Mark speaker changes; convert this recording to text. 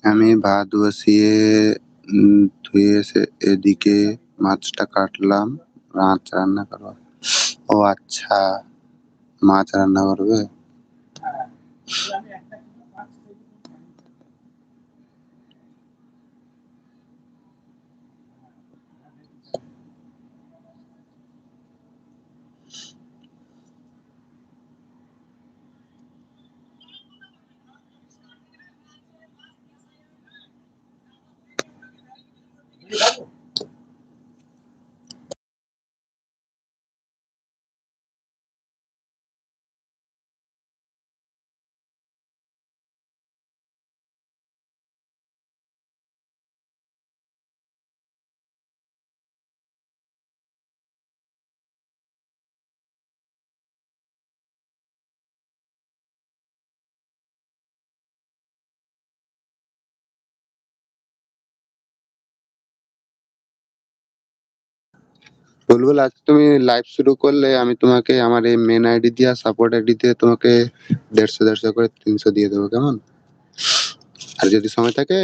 Speaker 1: আমি ভাত বসিয়ে ধুয়ে এদিকে মাছটা কাটলাম। মাছ রান্না করবো। ও আচ্ছা, মাছ রান্না করবে। বুলবুল, আজ তুমি লাইভ শুরু করলে, আমি তোমাকে আমার এই মেন আইডি দিয়ে সাপোর্ট আইডি দিয়ে তোমাকে 150 150 করে 300 দিয়ে দেবো, কেমন? আর যদি সময় থাকে